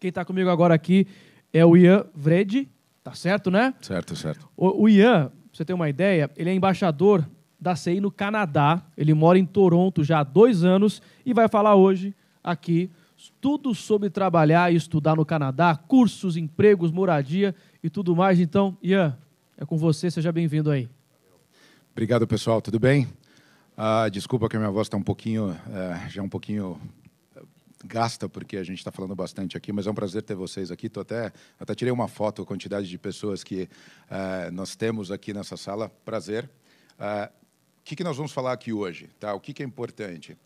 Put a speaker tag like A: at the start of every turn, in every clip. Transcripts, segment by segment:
A: Quem está comigo agora aqui é o Ian Vrede, tá certo, né?
B: Certo, certo.
A: O Ian, pra você ter uma ideia, ele é embaixador da CI no Canadá. Ele mora em Toronto já há 2 anos e vai falar hoje aqui tudo sobre trabalhar e estudar no Canadá, cursos, empregos, moradia e tudo mais. Então, Ian, é com você, seja bem-vindo aí.
B: Obrigado, pessoal. Tudo bem? Desculpa que a minha voz está já um pouquinho gasta, porque a gente está falando bastante aqui, mas é um prazer ter vocês aqui. Até tirei uma foto, a quantidade de pessoas que nós temos aqui nessa sala. Prazer. O que nós vamos falar aqui hoje? Tá? O que é importante?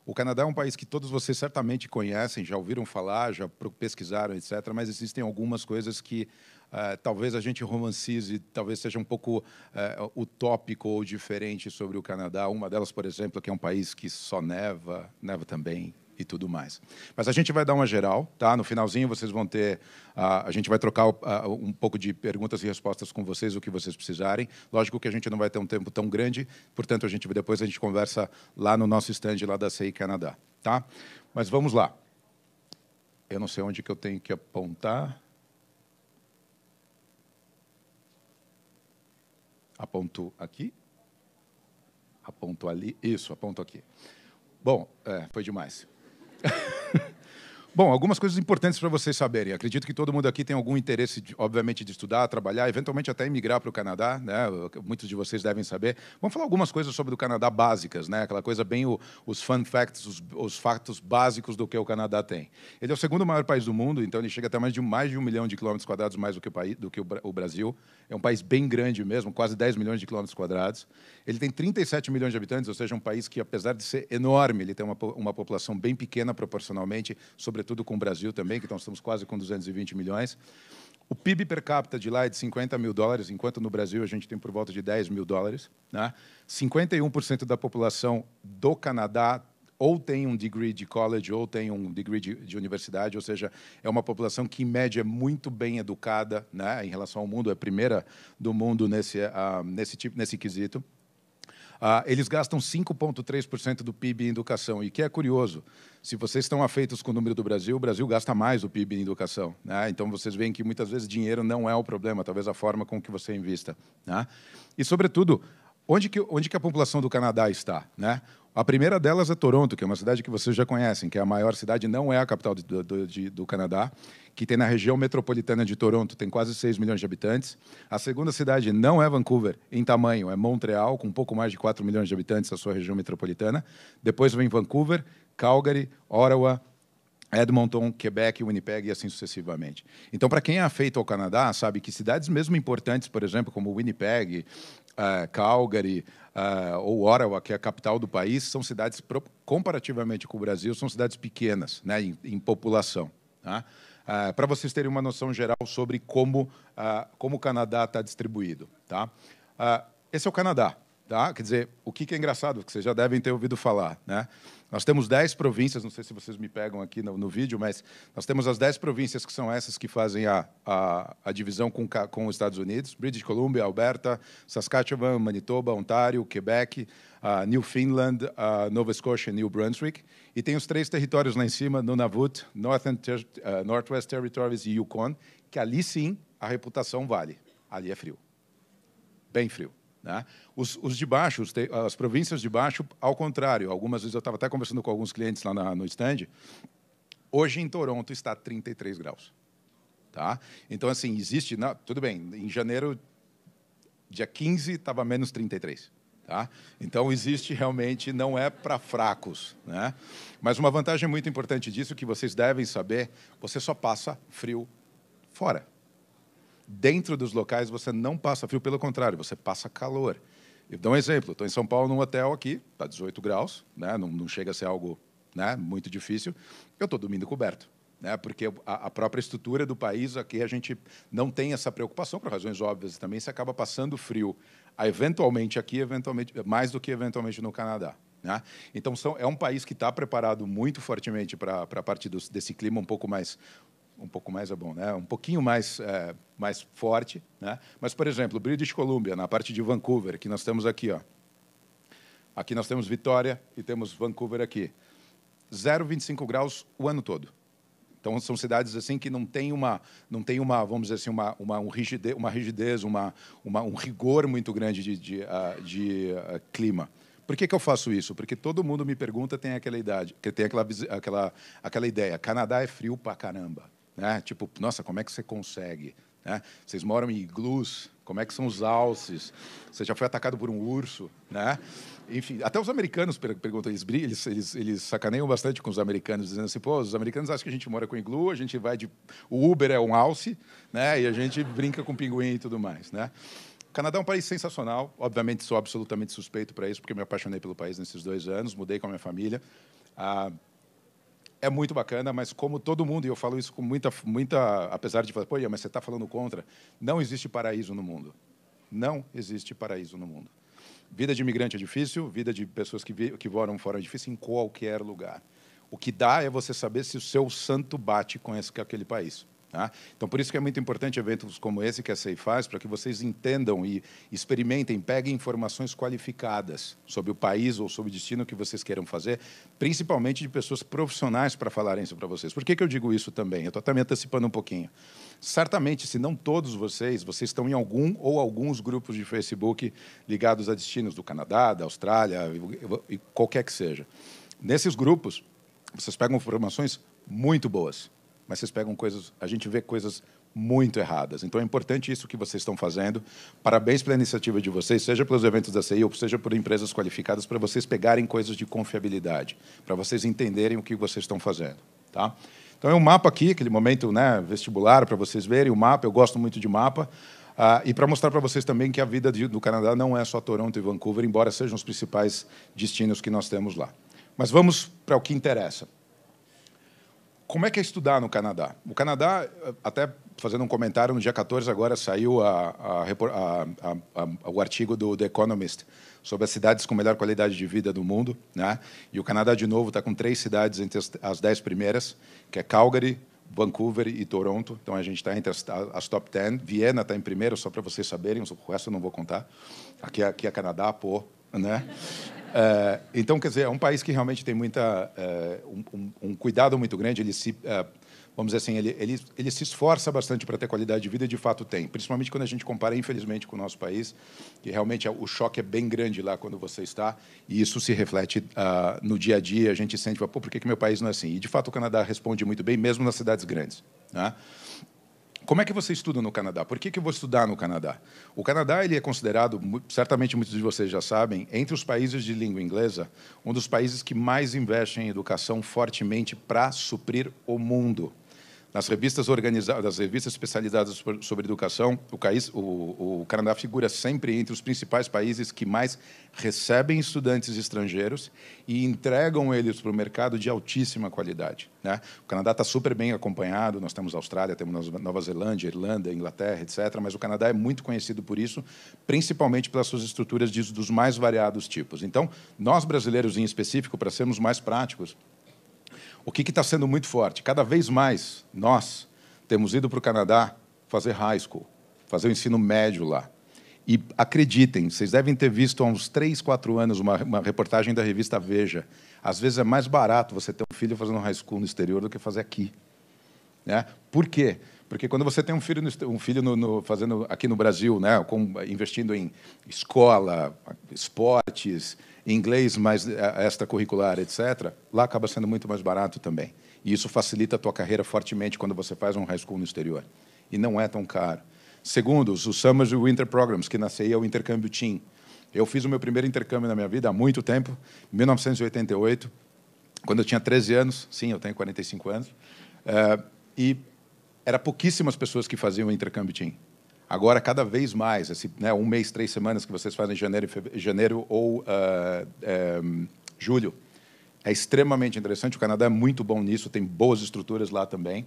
B: O Canadá é um país que todos vocês certamente conhecem, já ouviram falar, já pesquisaram, etc., mas existem algumas coisas que talvez a gente romancize, talvez seja um pouco utópico ou diferente sobre o Canadá. Uma delas, por exemplo, que é um país que só neva também, e tudo mais. Mas a gente vai dar uma geral, tá? No finalzinho vocês vão ter... a gente vai trocar um pouco de perguntas e respostas com vocês, o que vocês precisarem. Lógico que a gente não vai ter um tempo tão grande, portanto, depois a gente conversa lá no nosso stand lá da CI Canadá, tá? Mas vamos lá. Eu não sei onde que eu tenho que apontar. Aponto aqui. Aponto ali. Isso, aponto aqui. Bom, foi demais. Bom, algumas coisas importantes para vocês saberem. Acredito que todo mundo aqui tem algum interesse, obviamente, de estudar, trabalhar, eventualmente até emigrar para o Canadá, né? Muitos de vocês devem saber. Vamos falar algumas coisas sobre o Canadá básicas, né? Aquela coisa bem os fun facts, os fatos básicos do que o Canadá tem. Ele é o segundo maior país do mundo, então ele chega até mais de 1 milhão de quilômetros quadrados mais do que o Brasil. É um país bem grande mesmo, quase 10 milhões de quilômetros quadrados. Ele tem 37 milhões de habitantes, ou seja, um país que, apesar de ser enorme, ele tem uma população bem pequena proporcionalmente, sobretudo com o Brasil também, que nós estamos quase com 220 milhões. O PIB per capita de lá é de $50 mil, enquanto no Brasil a gente tem por volta de $10 mil. Né? 51% da população do Canadá ou tem um degree de college ou tem um degree de universidade, ou seja, é uma população que, em média, é muito bem educada, né, em relação ao mundo, é a primeira do mundo nesse quesito. Eles gastam 5,3% do PIB em educação. E que é curioso, se vocês estão afeitos com o número do Brasil, o Brasil gasta mais o PIB em educação. Né? Então, vocês veem que, muitas vezes, dinheiro não é o problema, talvez a forma com que você invista. Né? E, sobretudo, onde que a população do Canadá está? Né? A primeira delas é Toronto, que é uma cidade que vocês já conhecem, que é a maior cidade, não é a capital do Canadá, que tem na região metropolitana de Toronto, tem quase 6 milhões de habitantes. A segunda cidade não é Vancouver, em tamanho, é Montreal, com um pouco mais de 4 milhões de habitantes, a sua região metropolitana. Depois vem Vancouver, Calgary, Ottawa, Edmonton, Quebec, Winnipeg e assim sucessivamente. Então, para quem é afeito ao Canadá, sabe que cidades mesmo importantes, por exemplo, como Winnipeg, Calgary ou Ottawa, que é a capital do país, são cidades, comparativamente com o Brasil, são cidades pequenas, né, em população. Tá? Para vocês terem uma noção geral sobre como o Canadá está distribuído. Tá? Esse é o Canadá. Tá? Quer dizer, o que é engraçado, que vocês já devem ter ouvido falar. Né? Nós temos 10 províncias, não sei se vocês me pegam aqui no vídeo, mas nós temos as 10 províncias que são essas que fazem a divisão com os Estados Unidos: British Columbia, Alberta, Saskatchewan, Manitoba, Ontário, Quebec, Newfoundland, Nova Scotia e New Brunswick. E tem os 3 territórios lá em cima, Nunavut, Northwest Territories e Yukon, que ali sim a reputação vale. Ali é frio. Bem frio. Né? Os de baixo, as províncias de baixo, ao contrário. Algumas vezes eu estava até conversando com alguns clientes lá no stand. Hoje, em Toronto, está 33 graus. Tá? Então, assim, existe... tudo bem, em janeiro, dia 15, estava menos 33. Tá? Então, existe realmente, não é para fracos. Né? Mas uma vantagem muito importante disso, que vocês devem saber, você só passa frio fora. Dentro dos locais, você não passa frio, pelo contrário, você passa calor. Eu dou um exemplo, estou em São Paulo, num hotel aqui, está 18 graus, né? Não chega a ser algo, né, muito difícil, eu estou dormindo coberto. Né? Porque a própria estrutura do país, aqui a gente não tem essa preocupação, por razões óbvias, e também se acaba passando frio, eventualmente aqui, mais do que eventualmente no Canadá. Né? Então, é um país que está preparado muito fortemente para a parte desse clima um pouco mais é bom, né? Um pouquinho mais forte, né? Mas, por exemplo, British Columbia, na parte de Vancouver, que nós temos aqui, ó. Aqui nós temos Vitória e temos Vancouver aqui. 0,25 graus o ano todo. Então, são cidades assim que não tem uma, vamos dizer assim, uma rigidez, um rigor muito grande de clima. Por que eu faço isso? Porque todo mundo me pergunta, tem aquela idade, que tem aquela ideia. Canadá é frio pra caramba, né? Tipo, nossa, como é que você consegue? Né? Vocês moram em iglus? Como é que são os alces? Você já foi atacado por um urso, né? Enfim, até os americanos perguntam, eles sacaneiam bastante com os americanos, dizendo assim, pô, os americanos acham que a gente mora com iglu, a gente vai de... O Uber é um alce, né? E a gente brinca com pinguim e tudo mais, né? O Canadá é um país sensacional. Obviamente, sou absolutamente suspeito para isso, porque me apaixonei pelo país nesses 2 anos, mudei com a minha família. É muito bacana, mas como todo mundo, e eu falo isso com muita... Apesar de falar, pô, mas você está falando contra, não existe paraíso no mundo. Não existe paraíso no mundo. Vida de imigrante é difícil, vida de pessoas que moram fora é difícil em qualquer lugar. O que dá é você saber se o seu santo bate com aquele país. Tá? Então, por isso que é muito importante eventos como esse que a SEI faz, para que vocês entendam e experimentem, peguem informações qualificadas sobre o país ou sobre o destino que vocês queiram fazer, principalmente de pessoas profissionais para falarem isso para vocês. Por que eu digo isso também? Eu estou também antecipando um pouquinho. Certamente, se não todos vocês estão em algum ou alguns grupos de Facebook ligados a destinos do Canadá, da Austrália, e qualquer que seja. Nesses grupos, vocês pegam informações muito boas, mas vocês pegam a gente vê coisas muito erradas. Então, é importante isso que vocês estão fazendo. Parabéns pela iniciativa de vocês, seja pelos eventos da CI ou seja por empresas qualificadas, para vocês pegarem coisas de confiabilidade, para vocês entenderem o que vocês estão fazendo. Tá? Então, é um mapa aqui, aquele momento, né, vestibular, para vocês verem o mapa. Eu gosto muito de mapa. E para mostrar para vocês também que a vida do Canadá não é só Toronto e Vancouver, embora sejam os principais destinos que nós temos lá. Mas vamos para o que interessa. Como é que é estudar no Canadá? O Canadá, até fazendo um comentário, no dia 14 agora saiu o artigo do The Economist sobre as cidades com melhor qualidade de vida do mundo, né? E o Canadá, de novo, está com 3 cidades entre as 10 primeiras, que é Calgary, Vancouver e Toronto. Então, a gente está entre as top 10. Viena está em primeiro, só para vocês saberem, o resto eu não vou contar. Aqui é Canadá, pô, né? Então, quer dizer, é um país que realmente tem um cuidado muito grande. Ele vamos dizer assim, ele se esforça bastante para ter qualidade de vida e, de fato, tem. Principalmente quando a gente compara, infelizmente, com o nosso país, que realmente o choque é bem grande lá quando você está, e isso se reflete no dia a dia. A gente sente, pô, por que meu país não é assim? E, de fato, o Canadá responde muito bem, mesmo nas cidades grandes, né? Como é que você estuda no Canadá? Por que eu vou estudar no Canadá? O Canadá ele é considerado, certamente muitos de vocês já sabem, entre os países de língua inglesa, um dos países que mais investem em educação fortemente para suprir o mundo. Nas revistas organizadas, das revistas especializadas sobre educação, o Canadá figura sempre entre os principais países que mais recebem estudantes estrangeiros e entregam eles para o mercado de altíssima qualidade, né? O Canadá está super bem acompanhado, nós temos a Austrália, temos Nova Zelândia, Irlanda, Inglaterra, etc., mas o Canadá é muito conhecido por isso, principalmente pelas suas estruturas dos mais variados tipos. Então, nós brasileiros, em específico, para sermos mais práticos, o que está sendo muito forte? Cada vez mais nós temos ido para o Canadá fazer high school, fazer o ensino médio lá. E acreditem, vocês devem ter visto há uns 3, 4 anos uma reportagem da revista Veja. Às vezes é mais barato você ter um filho fazendo high school no exterior do que fazer aqui, né? Por quê? Porque quando você tem um filho fazendo aqui no Brasil, né, investindo em escola, esportes, inglês mais extracurricular, etc., lá acaba sendo muito mais barato também. E isso facilita a tua carreira fortemente quando você faz um high school no exterior. E não é tão caro. Segundo, os Summer e Winter Programs, que na CI é o intercâmbio Team. Eu fiz o meu primeiro intercâmbio na minha vida há muito tempo, em 1988, quando eu tinha 13 anos. Sim, eu tenho 45 anos. E era pouquíssimas pessoas que faziam o intercâmbio Team. Agora, cada vez mais, né, 1 mês, 3 semanas que vocês fazem em janeiro ou julho, é extremamente interessante. O Canadá é muito bom nisso, tem boas estruturas lá também.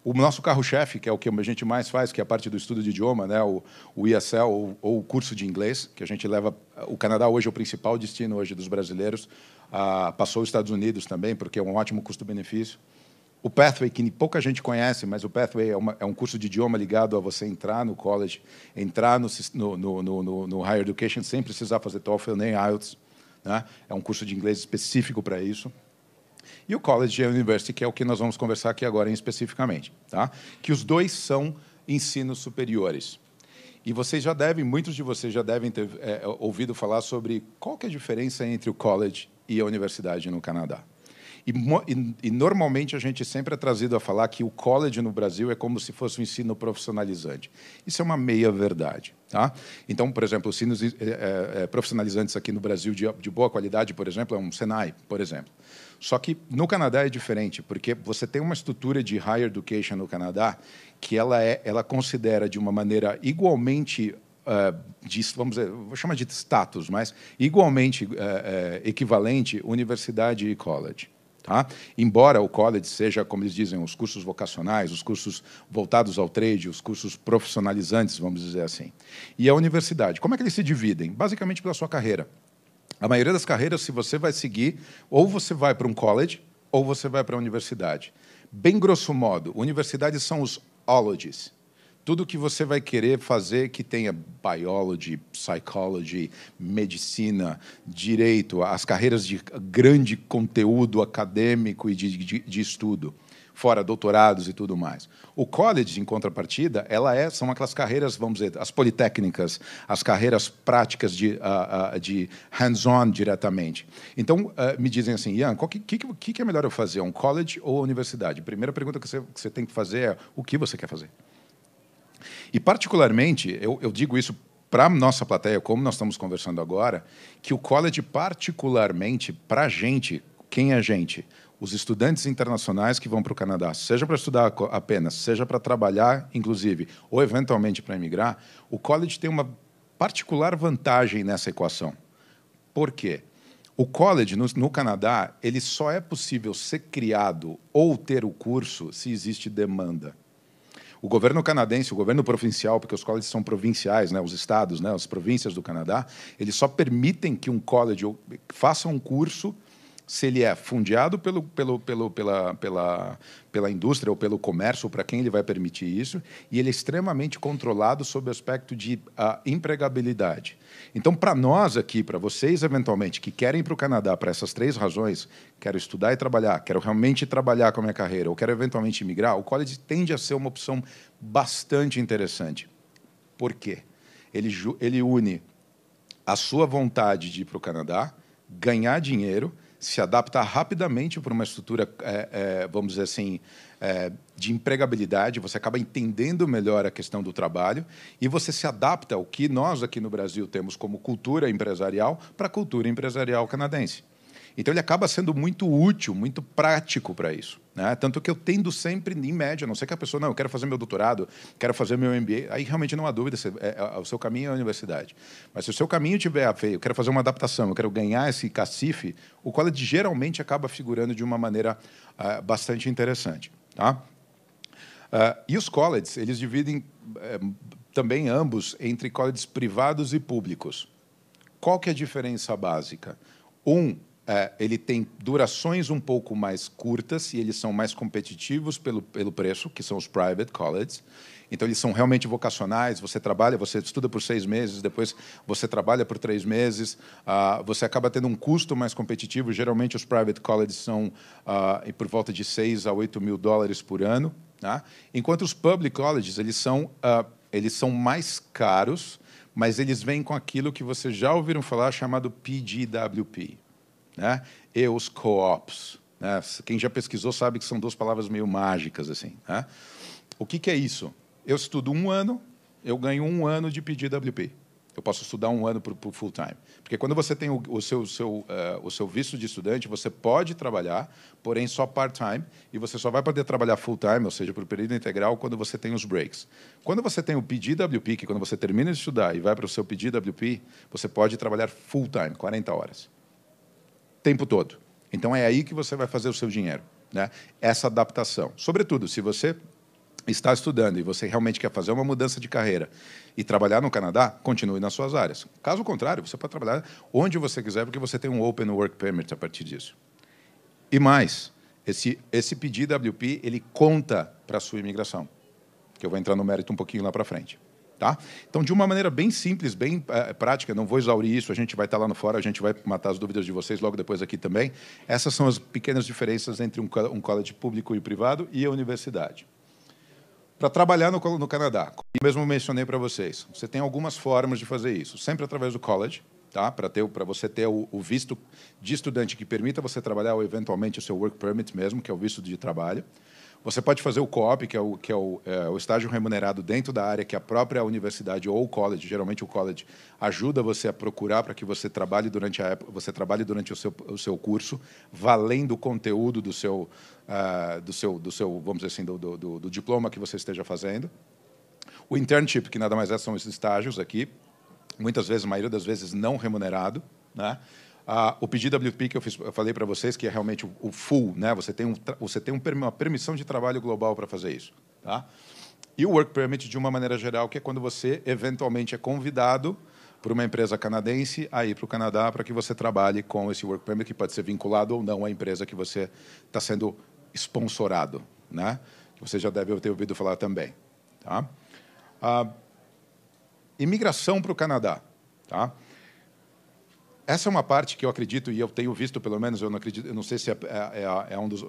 B: O nosso carro-chefe, que é o que a gente mais faz, que é a parte do estudo de idioma, né, o ESL, ou o curso de inglês, que a gente leva... O Canadá hoje é o principal destino hoje dos brasileiros. Passou os Estados Unidos também, porque é um ótimo custo-benefício. O Pathway, que pouca gente conhece, mas o Pathway é um curso de idioma ligado a você entrar no college, entrar no higher education sem precisar fazer TOEFL nem IELTS, né? É um curso de inglês específico para isso. e o college e a university, que é o que nós vamos conversar aqui agora especificamente, tá? Que os dois são ensinos superiores. E muitos de vocês já devem ter ouvido falar sobre qual que é a diferença entre o college e a universidade no Canadá. E normalmente a gente sempre é trazido a falar que o college no Brasil é como se fosse um ensino profissionalizante. Isso é uma meia-verdade. Tá? Então, por exemplo, os ensinos profissionalizantes aqui no Brasil de boa qualidade, por exemplo, é um Senai, por exemplo. Só que no Canadá é diferente, porque você tem uma estrutura de higher education no Canadá que ela considera de uma maneira igualmente vamos dizer, vou chamar de status, mas igualmente equivalente universidade e college. Tá? Embora o college seja, como eles dizem, os cursos vocacionais, os cursos voltados ao trade, os cursos profissionalizantes, vamos dizer assim. E a universidade, como é que eles se dividem? Basicamente pela sua carreira. A maioria das carreiras, se você vai seguir, ou você vai para um college, ou você vai para a universidade. Bem grosso modo, universidades são os ologies. Tudo que você vai querer fazer que tenha biology, psychology, medicina, direito, as carreiras de grande conteúdo acadêmico e de estudo, fora doutorados e tudo mais. O college, em contrapartida, são aquelas carreiras, vamos dizer, as politécnicas, as carreiras práticas de hands-on diretamente. Então, me dizem assim, Ian, o que é melhor eu fazer, um college ou a universidade? A primeira pergunta que você tem que fazer é o que você quer fazer. E, particularmente, eu digo isso para a nossa plateia, como nós estamos conversando agora, que o college, particularmente, para a gente, quem é a gente? Os estudantes internacionais que vão para o Canadá, seja para estudar apenas, seja para trabalhar, inclusive, ou eventualmente para emigrar, o college tem uma particular vantagem nessa equação. Por quê? O college, no Canadá, ele só é possível ser criado ou ter o curso se existe demanda. O governo canadense, o governo provincial, porque os colleges são provinciais, né, os estados, né, as províncias do Canadá, eles só permitem que um college faça um curso se ele é fundeado pela indústria ou pelo comércio, ou para quem ele vai permitir isso, e ele é extremamente controlado sob o aspecto de empregabilidade. Então, para nós aqui, para vocês, eventualmente, que querem ir para o Canadá por essas três razões, quero estudar e trabalhar, quero realmente trabalhar com a minha carreira, ou quero eventualmente migrar, o college tende a ser uma opção bastante interessante. Por quê? Ele une a sua vontade de ir para o Canadá, ganhar dinheiro, se adaptar rapidamente para uma estrutura, vamos dizer assim, de empregabilidade, você acaba entendendo melhor a questão do trabalho e você se adapta ao que nós aqui no Brasil temos como cultura empresarial para a cultura empresarial canadense. Então, ele acaba sendo muito útil, muito prático para isso. Né? Tanto que eu tendo sempre, em média, a não ser que a pessoa, não, eu quero fazer meu doutorado, quero fazer meu MBA, aí realmente não há dúvida, o seu caminho é a universidade. Mas se o seu caminho tiver a ver, eu quero fazer uma adaptação, eu quero ganhar esse cacife, o college geralmente acaba figurando de uma maneira bastante interessante. Tá? E os colleges, eles dividem também ambos entre colleges privados e públicos. Qual que é a diferença básica? Ele tem durações um pouco mais curtas e eles são mais competitivos pelo preço, que são os private colleges. Então, eles são realmente vocacionais, você trabalha, você estuda por 6 meses, depois você trabalha por 3 meses, você acaba tendo um custo mais competitivo. Geralmente, os private colleges são por volta de 6 a 8 mil dólares por ano, tá? Enquanto os public colleges, eles são mais caros, mas eles vêm com aquilo que vocês já ouviram falar, chamado PGWP. Né? E os co-ops. Né? Quem já pesquisou sabe que são 2 palavras meio mágicas. Assim, né? O que é isso? Eu estudo 1 ano, eu ganho 1 ano de PGWP. Eu posso estudar 1 ano por full time. Porque quando você tem o seu visto de estudante, você pode trabalhar, porém só part-time, e você só vai poder trabalhar full time, ou seja, por período integral, quando você tem os breaks. Quando você tem o PGWP, que quando você termina de estudar e vai para o seu PGWP, você pode trabalhar full time, 40 horas. Tempo todo. Então, é aí que você vai fazer o seu dinheiro. Né? Essa adaptação. Sobretudo, se você está estudando e você realmente quer fazer uma mudança de carreira e trabalhar no Canadá, continue nas suas áreas. Caso contrário, você pode trabalhar onde você quiser, porque você tem um Open Work Permit a partir disso. E mais, esse PGWP, ele conta para a sua imigração, que eu vou entrar no mérito um pouquinho lá para frente. Tá? Então, de uma maneira bem simples, bem prática, não vou exaurir isso, a gente vai estar lá no fora, a gente vai matar as dúvidas de vocês logo depois aqui também. Essas são as pequenas diferenças entre um college público e privado e a universidade. Para trabalhar no Canadá, como eu mesmo mencionei para vocês, você tem algumas formas de fazer isso. Sempre através do college, tá? Para você ter o visto de estudante que permita você trabalhar ou, eventualmente, o seu work permit mesmo, que é o visto de trabalho. Você pode fazer o co-op, que é o estágio remunerado dentro da área que a própria universidade ou o college, geralmente o college, ajuda você a procurar para que você trabalhe durante o seu curso, valendo o conteúdo do seu, vamos dizer assim, do diploma que você esteja fazendo. O internship, que nada mais são esses estágios aqui, muitas vezes, a maioria das vezes, não remunerado, né? O PGWP que eu falei para vocês, que é realmente o full, né? Você tem uma permissão de trabalho global para fazer isso. Tá? E o Work Permit, de uma maneira geral, que é quando você, eventualmente, é convidado por uma empresa canadense a ir para o Canadá para que você trabalhe com esse Work Permit, que pode ser vinculado ou não à empresa que você está sendo sponsorado, né? Que você já deve ter ouvido falar também. Tá? Imigração para o Canadá. Tá? Essa é uma parte que eu acredito, e eu tenho visto, pelo menos, eu não sei se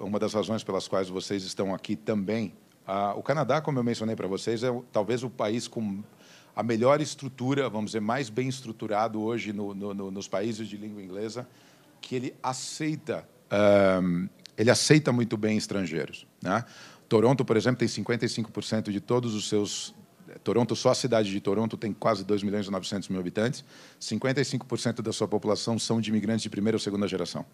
B: uma das razões pelas quais vocês estão aqui também. O Canadá, como eu mencionei para vocês, é talvez o país com a melhor estrutura, vamos dizer, mais bem estruturado hoje nos países de língua inglesa, que ele aceita muito bem estrangeiros, né? Toronto, por exemplo, tem 55% de todos os seus... Toronto, só a cidade de Toronto tem quase 2.900.000 habitantes. 55% da sua população são de imigrantes de primeira ou segunda geração,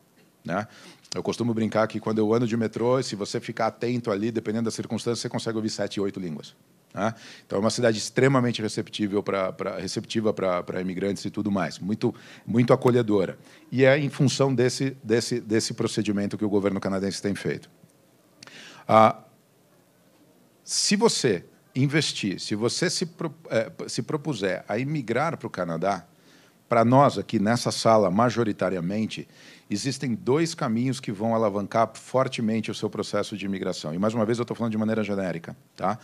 B: né? Eu costumo brincar que, quando eu ando de metrô, se você ficar atento ali, dependendo das circunstâncias, você consegue ouvir 7, 8 línguas. Né? Então, é uma cidade extremamente receptiva para imigrantes e tudo mais. Muito, muito acolhedora. E é em função desse procedimento que o governo canadense tem feito. Se você investir, se você se propuser a imigrar para o Canadá, para nós aqui nessa sala, majoritariamente, existem 2 caminhos que vão alavancar fortemente o seu processo de imigração. E, mais uma vez, eu estou falando de maneira genérica. Tá?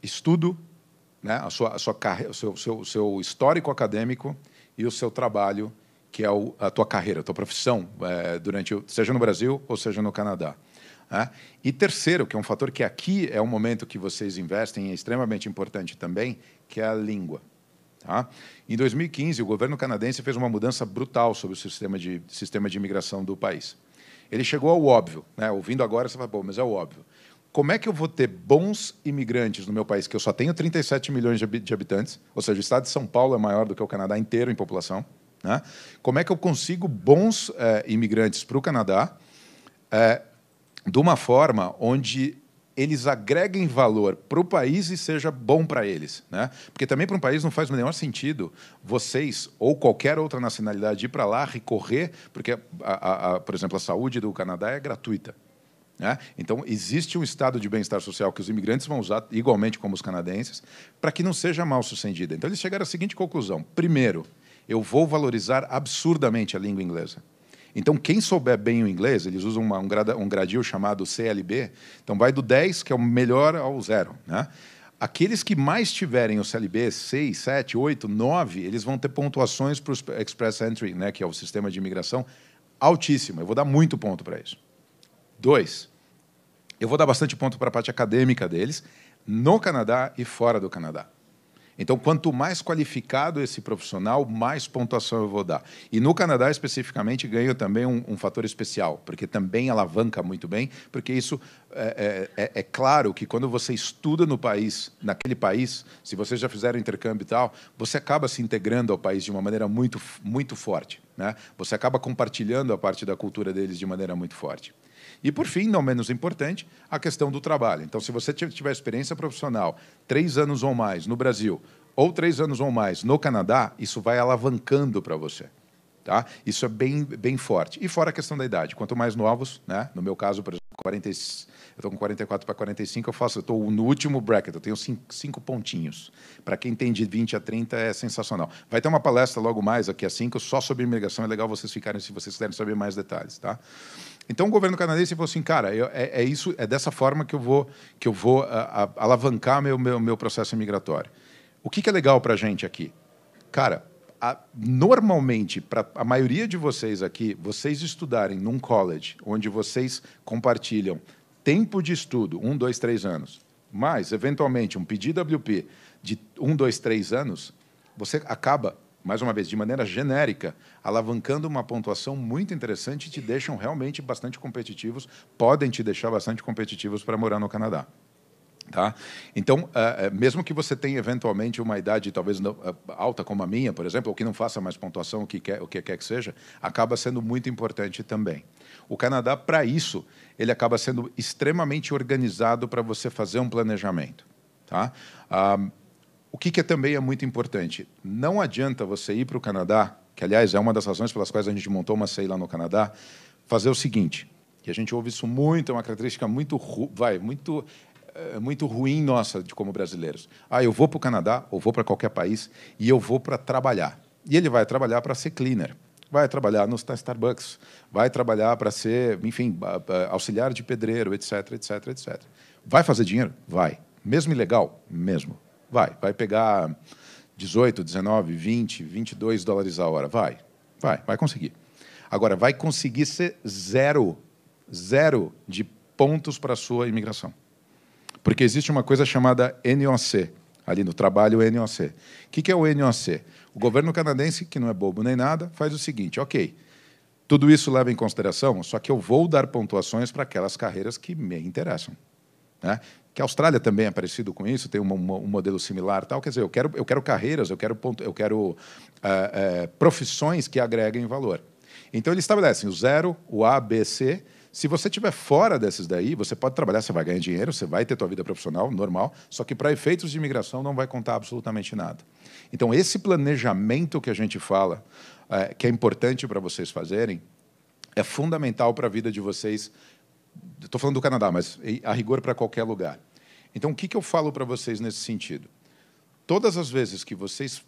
B: Estudo, né, o seu histórico acadêmico e o seu trabalho, que é a tua carreira, a tua profissão, seja no Brasil ou seja no Canadá. E terceiro, que é um fator que aqui é um momento que vocês investem, é extremamente importante também, que é a língua. Tá? Em 2015, o governo canadense fez uma mudança brutal sobre o sistema de imigração do país. Ele chegou ao óbvio, né? Ouvindo agora, você fala, bom, mas é o óbvio. Como é que eu vou ter bons imigrantes no meu país, que eu só tenho 37 milhões de habitantes, ou seja, o estado de São Paulo é maior do que o Canadá inteiro em população, né? Como é que eu consigo bons imigrantes para o Canadá, de uma forma onde eles agreguem valor para o país e seja bom para eles, né? Porque também para um país não faz o menor sentido vocês ou qualquer outra nacionalidade ir para lá, recorrer, porque, por exemplo, a saúde do Canadá é gratuita, né? Então, existe um estado de bem-estar social que os imigrantes vão usar, igualmente como os canadenses, para que não seja mal sucedido. Então, eles chegaram à seguinte conclusão. Primeiro, eu vou valorizar absurdamente a língua inglesa. Então, quem souber bem o inglês, eles usam um gradil chamado CLB, então vai do 10, que é o melhor, ao 0. Né? Aqueles que mais tiverem o CLB 6, 7, 8, 9, eles vão ter pontuações para o Express Entry, né, que é o sistema de imigração, altíssima. Eu vou dar muito ponto para isso. 2, eu vou dar bastante ponto para a parte acadêmica deles, no Canadá e fora do Canadá. Então, quanto mais qualificado esse profissional, mais pontuação eu vou dar. E no Canadá, especificamente, ganho também um fator especial, porque também alavanca muito bem, porque isso é claro que quando você estuda no país, naquele país, se vocês já fizeram intercâmbio e tal, você acaba se integrando ao país de uma maneira muito, muito forte, né? Você acaba compartilhando a parte da cultura deles de maneira muito forte. E, por fim, não menos importante, a questão do trabalho. Então, se você tiver experiência profissional 3 anos ou mais no Brasil, ou 3 anos ou mais no Canadá, isso vai alavancando para você. Tá? Isso é bem, bem forte. E fora a questão da idade. Quanto mais novos, né? No meu caso, por exemplo, estou com 44 para 45, eu estou no último bracket, eu tenho 5 pontinhos. Para quem tem de 20 a 30 é sensacional. Vai ter uma palestra logo mais, aqui às 5, só sobre imigração, é legal vocês ficarem, se vocês quiserem saber mais detalhes. Tá? Então o governo canadense falou assim, cara, é dessa forma que eu vou alavancar meu processo migratório. O que é legal para a gente aqui? Cara, normalmente, para a maioria de vocês aqui, vocês estudarem num college, onde vocês compartilham tempo de estudo, 1, 2, 3 anos, mais, eventualmente, um PGWP de 1, 2, 3 anos, você acaba, mais uma vez, de maneira genérica, alavancando uma pontuação muito interessante e te deixam realmente bastante competitivos, podem te deixar bastante competitivos para morar no Canadá. Tá? Então, mesmo que você tenha eventualmente uma idade talvez alta como a minha, por exemplo, ou que não faça mais pontuação, o que quer que seja, acaba sendo muito importante também. O Canadá, para isso, ele acaba sendo extremamente organizado para você fazer um planejamento. Tá? O que também é muito importante? Não adianta você ir para o Canadá, que, aliás, é uma das razões pelas quais a gente montou uma CEI lá no Canadá, fazer o seguinte, que a gente ouve isso muito, é uma característica muito ruim nossa como brasileiros. Eu vou para o Canadá, ou vou para qualquer país, e eu vou para trabalhar. E ele vai trabalhar para ser cleaner, vai trabalhar no Starbucks, vai trabalhar para ser, enfim, auxiliar de pedreiro, etc, etc, etc. Vai fazer dinheiro? Vai. Mesmo ilegal? Mesmo. Vai pegar 18, 19, 20, 22 dólares a hora? Vai conseguir. Agora, vai conseguir ser zero de pontos para a sua imigração. Porque existe uma coisa chamada NOC, ali no trabalho NOC. O que é o NOC? O governo canadense, que não é bobo nem nada, faz o seguinte, ok, tudo isso leva em consideração, só que eu vou dar pontuações para aquelas carreiras que me interessam. Né? Que a Austrália também é parecido com isso, tem um modelo similar. Tal. Quer dizer, eu quero carreiras, eu quero profissões que agreguem valor. Então, eles estabelecem o 0, o A, B, C. Se você estiver fora desses daí, você pode trabalhar, você vai ganhar dinheiro, você vai ter sua vida profissional normal, só que para efeitos de imigração não vai contar absolutamente nada. Então, esse planejamento que a gente fala, que é importante para vocês fazerem, é fundamental para a vida de vocês. Estou falando do Canadá, mas a rigor para qualquer lugar. Então, o que eu falo para vocês nesse sentido? Todas as vezes que vocês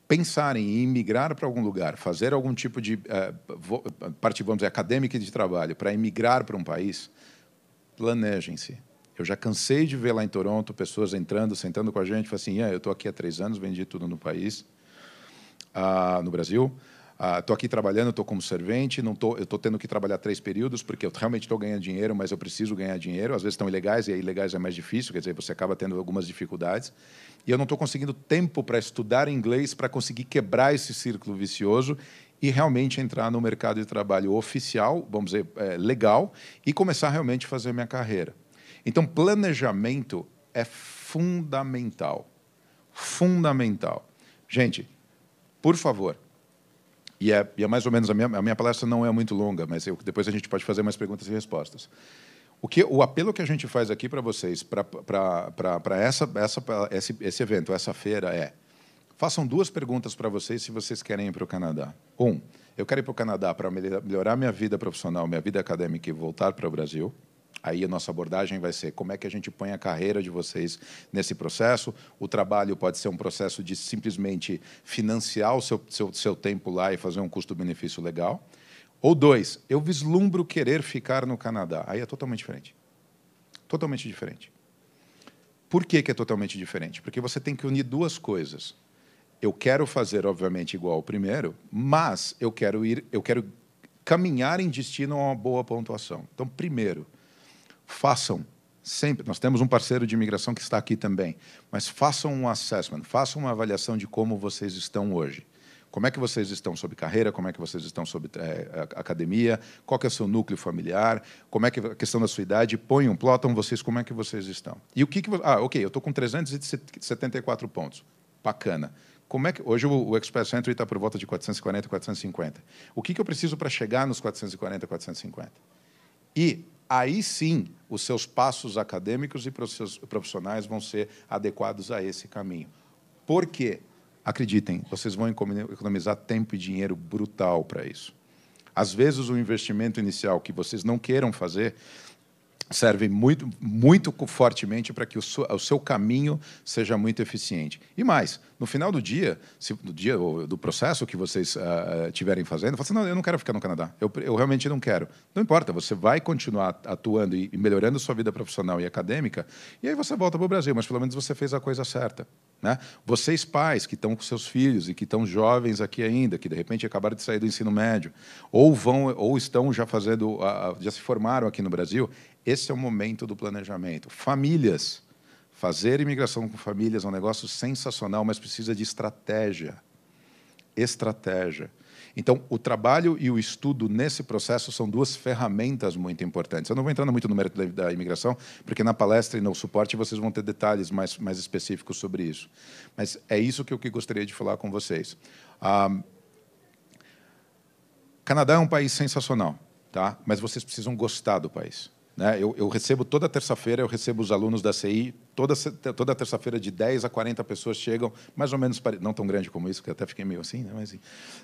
B: pensarem em migrar para algum lugar, fazer algum tipo de parte, vamos dizer, acadêmica de trabalho para emigrar para um país, planejem-se. Eu já cansei de ver lá em Toronto pessoas entrando, sentando com a gente, falando assim, eu estou aqui há 3 anos, vendi tudo no país, no Brasil, estou aqui trabalhando, estou como servente, eu estou tendo que trabalhar 3 períodos, porque eu realmente estou ganhando dinheiro, mas eu preciso ganhar dinheiro. Às vezes estão ilegais, e aí ilegais é mais difícil, quer dizer, você acaba tendo algumas dificuldades. E eu não estou conseguindo tempo para estudar inglês, para conseguir quebrar esse círculo vicioso e realmente entrar no mercado de trabalho oficial, vamos dizer, legal, e começar realmente a fazer minha carreira. Então, planejamento é fundamental. Fundamental. Gente, por favor, e é mais ou menos, a minha palestra não é muito longa, mas depois a gente pode fazer mais perguntas e respostas. O apelo que a gente faz aqui para vocês, para esse evento, essa feira, façam 2 perguntas para vocês se vocês querem ir para o Canadá. 1, eu quero ir para o Canadá para melhorar minha vida profissional, minha vida acadêmica e voltar para o Brasil. Aí a nossa abordagem vai ser como é que a gente põe a carreira de vocês nesse processo. O trabalho pode ser um processo de simplesmente financiar o seu tempo lá e fazer um custo-benefício legal. Ou 2, eu vislumbro querer ficar no Canadá. Aí é totalmente diferente. Totalmente diferente. Por que é totalmente diferente? Porque você tem que unir 2 coisas. Eu quero fazer, obviamente, igual ao primeiro, mas eu quero caminhar em destino a uma boa pontuação. Então, primeiro, façam sempre, nós temos um parceiro de imigração que está aqui também, mas façam um assessment, façam uma avaliação de como vocês estão hoje. Como é que vocês estão sobre carreira, como é que vocês estão sobre academia, qual que é o seu núcleo familiar, como é que a questão da sua idade, plotam vocês como é que vocês estão. E o que ok, eu estou com 374 pontos, bacana. Como é que hoje o Express Entry está por volta de 440, 450. O que eu preciso para chegar nos 440, 450? E aí sim, os seus passos acadêmicos e profissionais vão ser adequados a esse caminho. Por quê? Acreditem, vocês vão economizar tempo e dinheiro brutal para isso. Às vezes, o investimento inicial que vocês não queiram fazer serve muito, muito fortemente para que o seu caminho seja muito eficiente. E mais, no final do dia, do processo que vocês estiverem fazendo, você não, eu não quero ficar no Canadá, eu realmente não quero. Não importa, você vai continuar atuando e melhorando sua vida profissional e acadêmica, e aí você volta para o Brasil, mas pelo menos você fez a coisa certa. Né? Vocês pais que estão com seus filhos e que estão jovens aqui ainda, que de repente acabaram de sair do ensino médio, ou estão já fazendo, já se formaram aqui no Brasil, esse é o momento do planejamento. Famílias, fazer imigração com famílias é um negócio sensacional, mas precisa de estratégia. Estratégia. Então, o trabalho e o estudo nesse processo são duas ferramentas muito importantes. Eu não vou entrar muito no mérito da imigração, porque na palestra e no suporte vocês vão ter detalhes mais específicos sobre isso. Mas é isso que eu gostaria de falar com vocês. Canadá é um país sensacional, tá? Mas vocês precisam gostar do país. Né? Eu recebo toda terça-feira, eu recebo os alunos da CI, toda terça-feira de 10 a 40 pessoas chegam, mais ou menos, não tão grande como isso, que eu até fiquei meio assim, né? Mas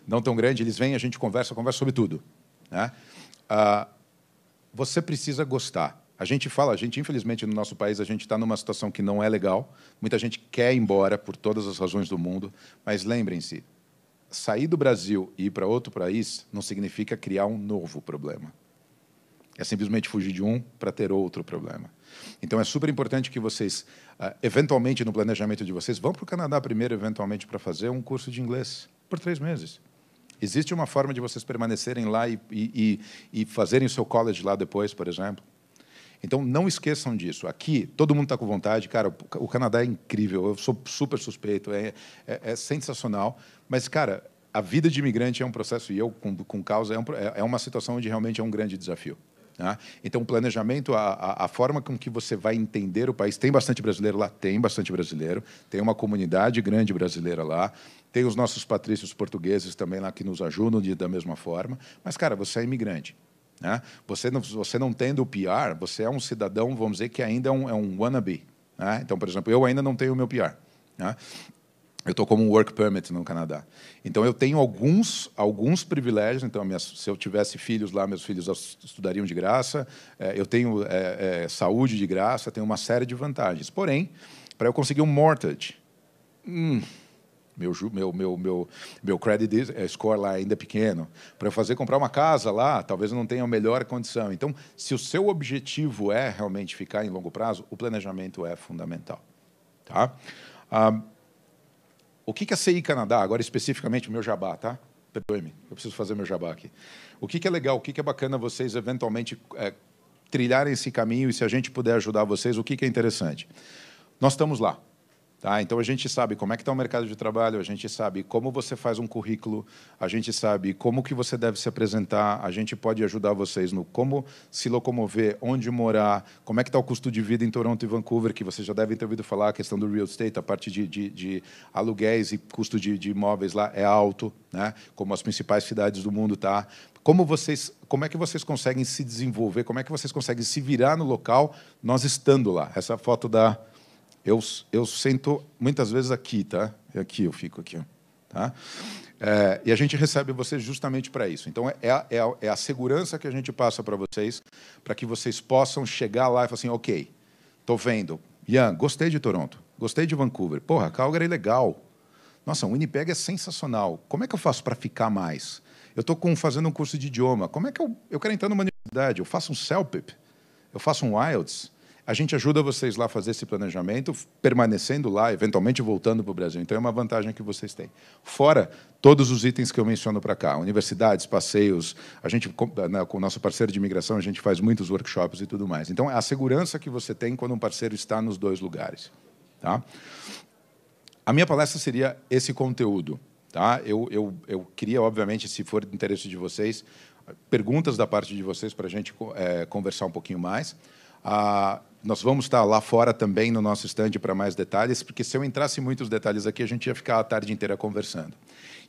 B: não tão grande, eles vêm, a gente conversa sobre tudo. Né? Você precisa gostar. A gente, infelizmente, no nosso país, a gente está numa situação que não é legal, muita gente quer ir embora por todas as razões do mundo, mas lembrem-se, sair do Brasil e ir para outro país não significa criar um novo problema. É simplesmente fugir de um para ter outro problema. Então, é super importante que vocês, eventualmente, no planejamento de vocês, vão para o Canadá primeiro, eventualmente, para fazer um curso de inglês por 3 meses. Existe uma forma de vocês permanecerem lá e fazerem o seu college lá depois, por exemplo. Então, não esqueçam disso. Aqui, todo mundo está com vontade. Cara, o Canadá é incrível. Eu sou super suspeito. É sensacional. Mas, cara, a vida de imigrante é um processo, e eu, com causa, é uma situação onde realmente é um grande desafio. Tá? Então, o planejamento, a forma com que você vai entender o país... Tem bastante brasileiro lá? Tem bastante brasileiro. Tem uma comunidade grande brasileira lá. Tem os nossos patrícios portugueses também lá que nos ajudam da mesma forma. Mas, cara, você é imigrante. Né? Você não tendo o PR, você é um cidadão, vamos dizer, que ainda é um wannabe. Né? Então, por exemplo, eu ainda não tenho o meu PR. Né? Eu estou como um work permit no Canadá. Então, eu tenho alguns privilégios. Então, se eu tivesse filhos lá, meus filhos estudariam de graça. Eu tenho saúde de graça, tenho uma série de vantagens. Porém, para eu conseguir um mortgage, meu credit score lá ainda é pequeno. Para eu comprar uma casa lá, talvez eu não tenha a melhor condição. Então, se o seu objetivo é realmente ficar em longo prazo, o planejamento é fundamental. Tá? O que a CI Canadá, agora especificamente o meu jabá, tá? Perdoe-me, eu preciso fazer meu jabá aqui. O que é legal, o que é bacana vocês eventualmente trilharem esse caminho, e se a gente puder ajudar vocês, o que é interessante? Nós estamos lá. Tá? Então, a gente sabe como é que está o mercado de trabalho, a gente sabe como você faz um currículo, a gente sabe como que você deve se apresentar, a gente pode ajudar vocês no como se locomover, onde morar, como é que está o custo de vida em Toronto e Vancouver, que vocês já devem ter ouvido falar, a questão do real estate, a parte de aluguéis e custo de imóveis lá é alto, né? Como as principais cidades do mundo tá. Como é que vocês conseguem se desenvolver, como é que vocês conseguem se virar no local, nós estando lá. Essa foto da... Eu sento muitas vezes aqui, tá? Aqui eu fico aqui, tá? E a gente recebe vocês justamente para isso. Então é a segurança que a gente passa para vocês, para que vocês possam chegar lá e falar assim, ok, estou vendo, Ian, gostei de Toronto, gostei de Vancouver, porra, Calgary é legal. Nossa, o Winnipeg é sensacional. Como é que eu faço para ficar mais? Eu estou fazendo um curso de idioma. Como é que eu quero entrar numa universidade? Eu faço um CELPIP, eu faço um IELTS. A gente ajuda vocês lá a fazer esse planejamento, permanecendo lá, eventualmente voltando para o Brasil. Então, é uma vantagem que vocês têm. Fora todos os itens que eu menciono para cá, universidades, passeios, a gente, com o nosso parceiro de imigração, a gente faz muitos workshops e tudo mais. Então, é a segurança que você tem quando um parceiro está nos 2 lugares. Tá? A minha palestra seria esse conteúdo. Tá? Eu queria, obviamente, se for de interesse de vocês, perguntas da parte de vocês para a gente conversar um pouquinho mais. Nós vamos estar lá fora também no nosso stand para mais detalhes, porque se eu entrasse em muitos detalhes aqui, a gente ia ficar a tarde inteira conversando.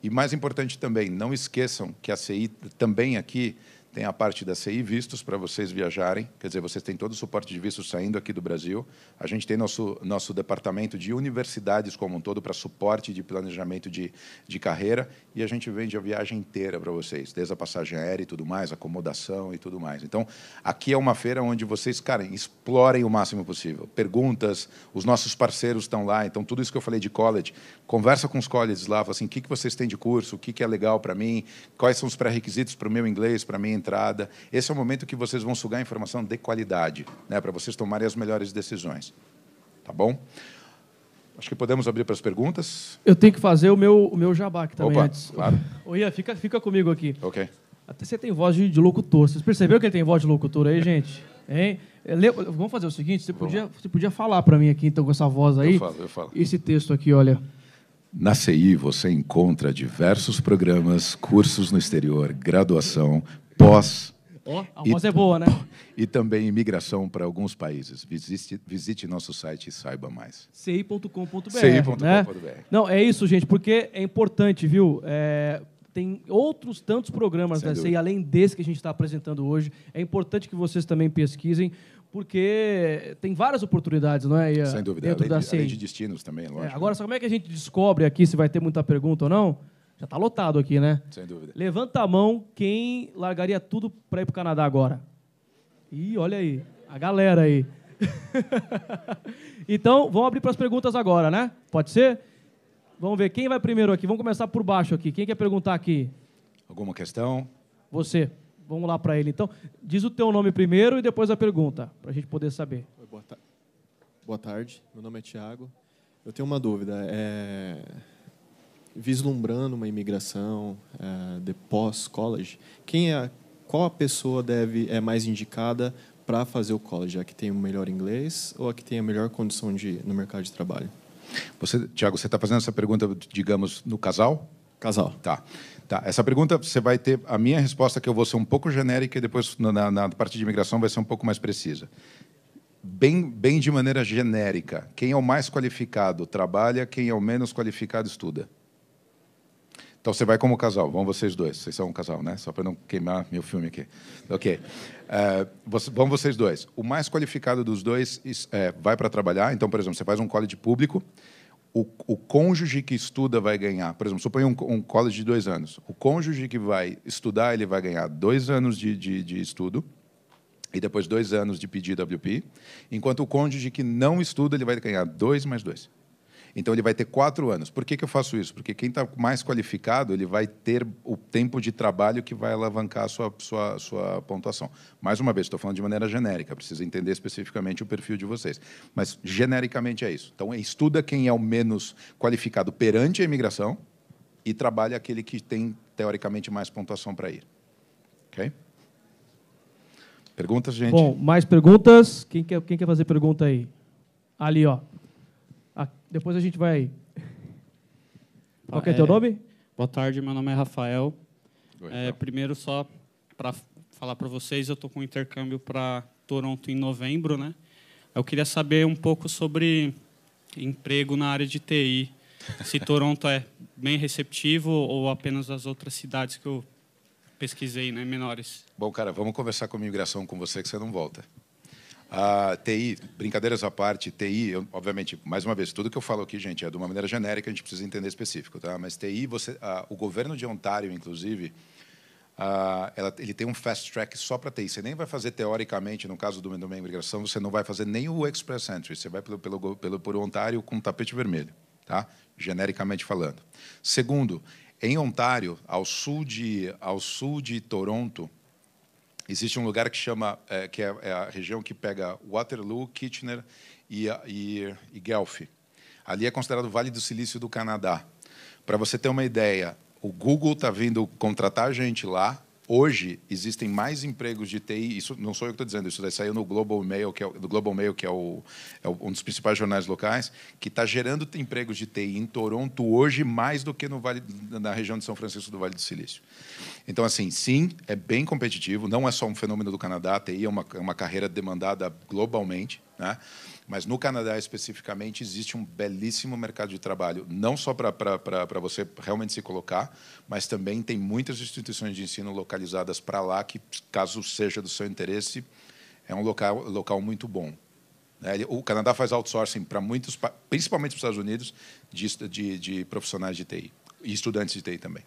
B: E mais importante também, não esqueçam que a CI também aqui Tem a parte da CI Vistos para vocês viajarem, quer dizer, vocês têm todo o suporte de vistos saindo aqui do Brasil. A gente tem nosso departamento de universidades como um todo para suporte de planejamento de carreira e a gente vende a viagem inteira para vocês, desde a passagem aérea e tudo mais, acomodação e tudo mais. Então, aqui é uma feira onde vocês, cara, explorem o máximo possível. Perguntas, os nossos parceiros estão lá, então tudo isso que eu falei de college, conversa com os colleges lá, fala assim, o que vocês têm de curso, o que é legal para mim, quais são os pré-requisitos para o meu inglês, para a minha entrada. Esse é o momento que vocês vão sugar informação de qualidade, né, para vocês tomarem as melhores decisões. Tá bom? Acho que podemos abrir para as perguntas.
A: Eu tenho que fazer o meu jabá aqui também.
B: Opa,
A: antes.
B: claro.
A: Ô, Ian, fica comigo aqui.
B: Ok.
A: Até você tem voz de locutor. Vocês perceberam que ele tem voz de locutor aí, gente? Hein? Vamos fazer o seguinte, você podia falar para mim aqui, então, com essa voz aí.
B: Eu falo.
A: Esse texto aqui, olha.
B: Na CI você encontra diversos programas, cursos no exterior, graduação, pós...
A: A voz é boa, né?
B: E também imigração para alguns países. Visite nosso site e saiba mais.
A: ci.com.br.
B: ci.com.br.
A: Né? Não, é isso, gente, porque é importante, viu? Tem outros tantos programas da CI, além desse que a gente está apresentando hoje. É importante que vocês também pesquisem, porque tem várias oportunidades, não é? Ian?
B: Sem dúvida.
A: Dentro da CI.
B: Além de destinos também, lógico.
A: Agora, sabe como é que a gente descobre aqui se vai ter muita pergunta ou não? Já está lotado aqui, né?
B: Sem dúvida.
A: Levanta a mão quem largaria tudo para ir para o Canadá agora. Ih, olha aí, a galera aí. Então, vamos abrir para as perguntas agora, né? Pode ser? Vamos ver, quem vai primeiro aqui? Vamos começar por baixo aqui. Quem quer perguntar aqui?
B: Alguma questão?
A: Você. Vamos lá para ele. Então, diz o teu nome primeiro e depois a pergunta, para a gente poder saber.
C: Boa tarde, meu nome é Thiago. Eu tenho uma dúvida. Vislumbrando uma imigração de pós-college, qual a pessoa é mais indicada para fazer o college? A que tem o melhor inglês ou a que tem a melhor condição no mercado de trabalho?
B: Thiago, você está fazendo essa pergunta, digamos, no casal?
C: Casal.
B: Tá. Essa pergunta você vai ter... A minha resposta que eu vou ser um pouco genérica e depois, na parte de imigração, vai ser um pouco mais precisa. Bem de maneira genérica. Quem é o mais qualificado trabalha, quem é o menos qualificado estuda. Então, você vai como casal. Vão vocês dois. Vocês são um casal, né? Só para não queimar meu filme aqui. Ok. Vão vocês dois. O mais qualificado dos dois vai para trabalhar. Então, por exemplo, você faz um college público. O cônjuge que estuda vai ganhar. Por exemplo, suponha um college de 2 anos. O cônjuge que vai estudar, ele vai ganhar 2 anos de estudo e depois 2 anos de PGWP, enquanto o cônjuge que não estuda, ele vai ganhar 2 mais 2. Então, ele vai ter 4 anos. Por que eu faço isso? Porque quem está mais qualificado, ele vai ter o tempo de trabalho que vai alavancar a sua pontuação. Mais uma vez, estou falando de maneira genérica, precisa entender especificamente o perfil de vocês. Mas, genericamente, é isso. Então, estuda quem é o menos qualificado perante a imigração e trabalha aquele que tem, teoricamente, mais pontuação para ir. Ok? Perguntas, gente?
A: Bom, mais perguntas? Quem quer fazer pergunta aí? Ali, ó. Depois a gente vai... Qual que é teu nome?
D: Boa tarde, meu nome é Rafael.
B: Oi,
D: primeiro, só para falar para vocês, eu estou com um intercâmbio para Toronto em novembro, né? Eu queria saber um pouco sobre emprego na área de TI. Se Toronto é bem receptivo ou apenas as outras cidades que eu pesquisei, né, menores.
B: Bom, cara, vamos conversar com a imigração com você que você não volta. TI, brincadeiras à parte, TI, obviamente, mais uma vez, tudo que eu falo aqui, gente, é de uma maneira genérica, a gente precisa entender específico, tá? Mas TI, o governo de Ontário, inclusive, ele tem um fast track só para TI. Você nem vai fazer, teoricamente, no caso do meio imigração, você não vai fazer nem o Express Entry, você vai por Ontário com tapete vermelho, tá? Genericamente falando. Segundo, em Ontário, ao sul de Toronto, existe um lugar que chama, que é a região que pega Waterloo, Kitchener e Guelph. Ali é considerado o Vale do Silício do Canadá. Para você ter uma ideia, o Google está vindo contratar gente lá. Hoje existem mais empregos de TI. Isso não sou eu que estou dizendo. Isso daí saiu no Global Mail, que é um dos principais jornais locais, que está gerando empregos de TI em Toronto hoje mais do que na região de São Francisco do Vale do Silício. Então, assim, sim, é bem competitivo. Não é só um fenômeno do Canadá. A TI é uma carreira demandada globalmente, né? Mas no Canadá, especificamente, existe um belíssimo mercado de trabalho, não só para você realmente se colocar, mas também tem muitas instituições de ensino localizadas para lá, que, caso seja do seu interesse, é um local muito bom. O Canadá faz outsourcing para muitos, principalmente para os Estados Unidos, de profissionais de TI e estudantes de TI também.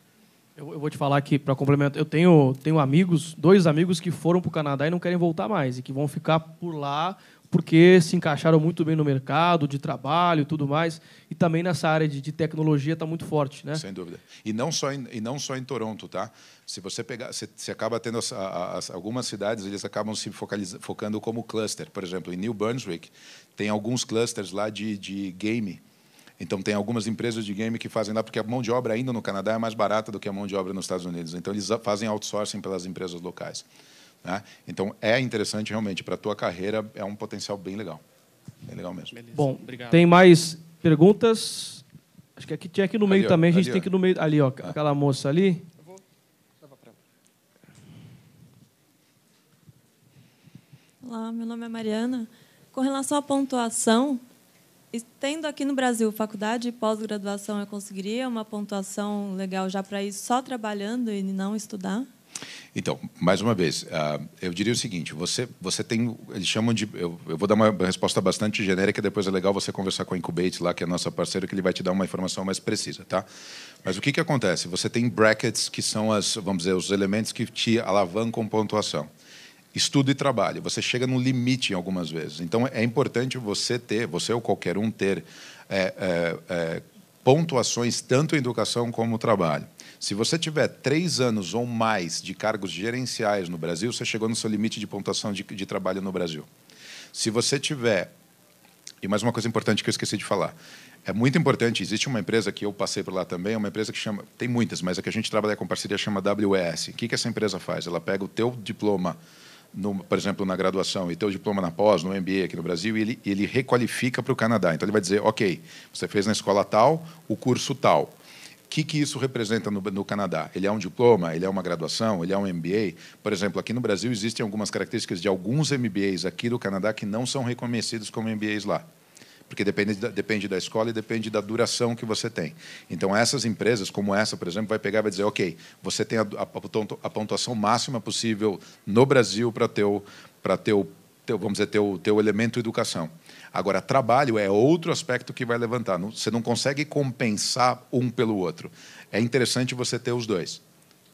A: Eu vou te falar que, para complementar, eu tenho amigos, 2 amigos que foram para o Canadá e não querem voltar mais, e que vão ficar por lá porque se encaixaram muito bem no mercado de trabalho e tudo mais, e também nessa área de tecnologia está muito forte, né?
B: Sem dúvida. E não só em Toronto, tá? Se você pegar, você acaba tendo algumas cidades, eles acabam se focando como cluster. Por exemplo, em New Brunswick tem alguns clusters lá de game. Então tem algumas empresas de game que fazem lá, porque a mão de obra ainda no Canadá é mais barata do que a mão de obra nos Estados Unidos. Então eles fazem outsourcing pelas empresas locais. Né? Então, é interessante realmente para a tua carreira, é um potencial bem legal. Bem legal mesmo.
D: Beleza.
A: Bom,
D: obrigado.
A: Tem mais perguntas? Acho que aqui tinha aqui no meio
B: Ali,
A: também, a gente
B: ali,
A: tem que ir no meio. Ali, ó, aquela moça ali.
E: Olá, meu nome é Mariana. Com relação à pontuação, tendo aqui no Brasil faculdade e pós-graduação, eu conseguiria uma pontuação legal já para ir só trabalhando e não estudar?
B: Então, mais uma vez, eu diria o seguinte, você tem, eles chamam de, eu vou dar uma resposta bastante genérica, depois é legal você conversar com a Incubate lá, que é a nossa parceira, que ele vai te dar uma informação mais precisa, tá? Mas o que acontece? Você tem brackets, que são vamos dizer, os elementos que te alavancam pontuação. Estudo e trabalho. Você chega no limite em algumas vezes. Então, é importante você ou qualquer um ter pontuações tanto em educação como no trabalho. Se você tiver 3 anos ou mais de cargos gerenciais no Brasil, você chegou no seu limite de pontuação de trabalho no Brasil. Se você tiver... E mais uma coisa importante que eu esqueci de falar. É muito importante, existe uma empresa que eu passei por lá também, é uma empresa que chama... Tem muitas, mas a que a gente trabalha com parceria chama WES. O que essa empresa faz? Ela pega o teu diploma, por exemplo, na graduação, e teu diploma na pós, no MBA aqui no Brasil, e ele requalifica para o Canadá. Então, ele vai dizer, ok, você fez na escola tal, o curso tal. O que isso representa no Canadá? Ele é um diploma? Ele é uma graduação? Ele é um MBA? Por exemplo, aqui no Brasil existem algumas características de alguns MBAs aqui do Canadá que não são reconhecidos como MBAs lá. Porque depende da escola e depende da duração que você tem. Então, essas empresas, como essa, por exemplo, vai pegar e vai dizer, ok, você tem a pontuação máxima possível no Brasil para vamos dizer, teu elemento educação. Agora, trabalho é outro aspecto que vai levantar. Você não consegue compensar um pelo outro. É interessante você ter os dois.